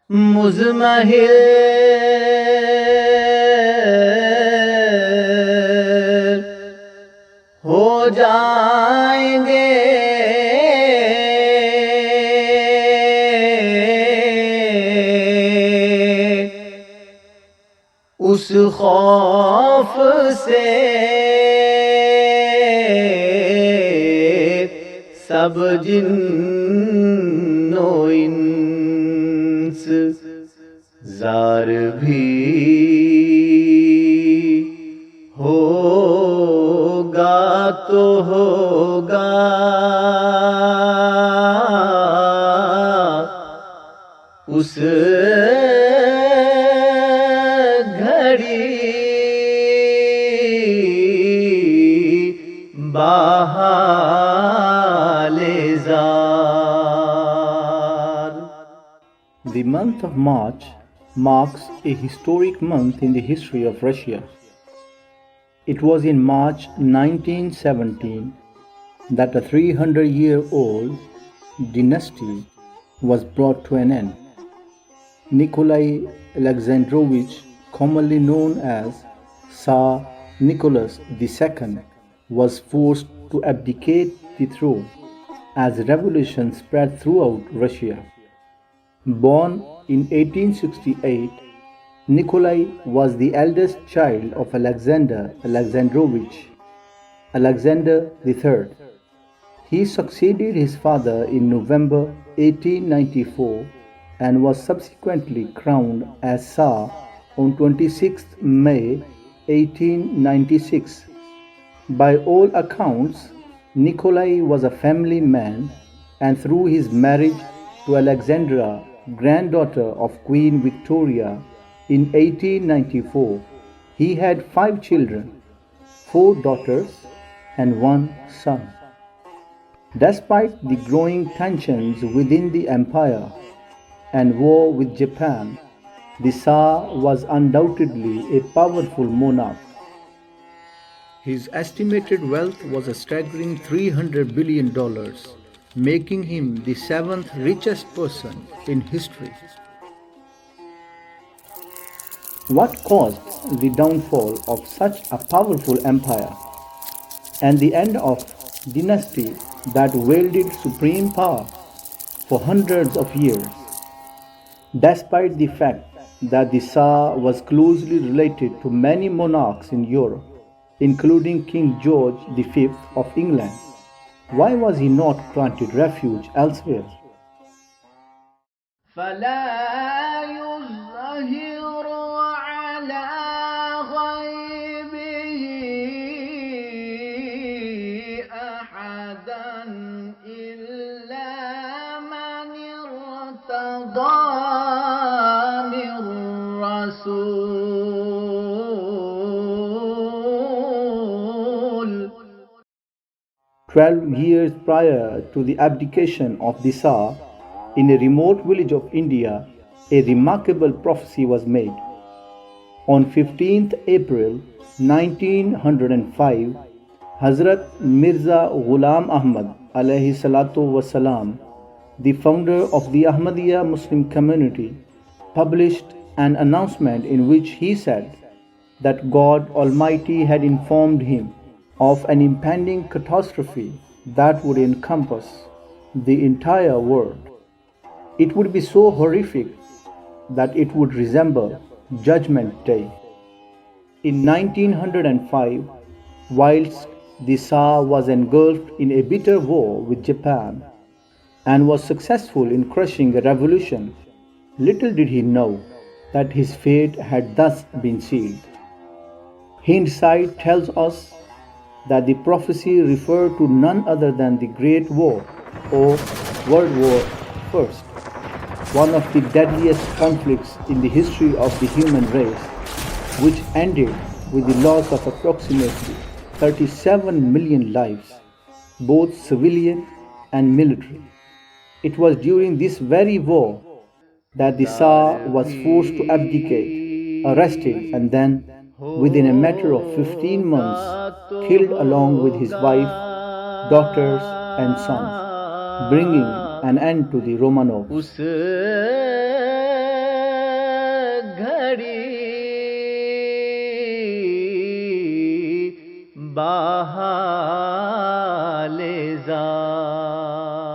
مزمحل ہو جائیں گے، اس خوف سے سب جن و انس، زار بھی ہوگا تو ہوگا، اس گھڑی بحال زار. The month of March marks a historic month in the history of Russia. It was in March 1917 that a 300-year-old dynasty was brought to an end. Nikolai Alexandrovich, commonly known as Tsar Nicholas II, was forced to abdicate the throne as revolution spread throughout Russia. Born in 1868, Nikolai was the eldest child of Alexander Alexandrovich Alexander III. He succeeded his father in November 1894 and was subsequently crowned as Tsar on 26 May 1896. By all accounts, Nikolai was a family man, and through his marriage to Alexandra, granddaughter of Queen Victoria, in 1894, he had 5 children, 4 daughters and 1 son. Despite the growing tensions within the empire and war with Japan, the Tsar was undoubtedly a powerful monarch. His estimated wealth was a staggering $300 billion, making him the 7th richest person in history. What caused the downfall of such a powerful empire and the end of a dynasty that wielded supreme power for hundreds of years? Despite the fact that the Tsar was closely related to many monarchs in Europe, including King George V of England, why was he not granted refuge elsewhere? فلا يظهر على غيبه أحدا إلا من ارتضى من رسول. 12 years prior to the abdication of the Tsar, in a remote village of India, a remarkable prophecy was made. On 15th April 1905, Hazrat Mirza Ghulam Ahmad alayhi salatu wasalam, the founder of the Ahmadiyya Muslim community, published an announcement in which he said that God Almighty had informed him of an impending catastrophe that would encompass the entire world. It would be so horrific that it would resemble Judgment Day. In 1905, whilst the Tsar was engulfed in a bitter war with Japan and was successful in crushing a revolution, little did he know that his fate had thus been sealed. Hindsight tells us that the prophecy referred to none other than the Great War or World War I, one of the deadliest conflicts in the history of the human race, which ended with the loss of approximately 37 million lives, both civilian and military. It was during this very war that the Tsar was forced to abdicate, arrested, and then, within a matter of 15 months, killed along with his wife, daughters, and sons, bringing an end to the Romanovs. باحال زار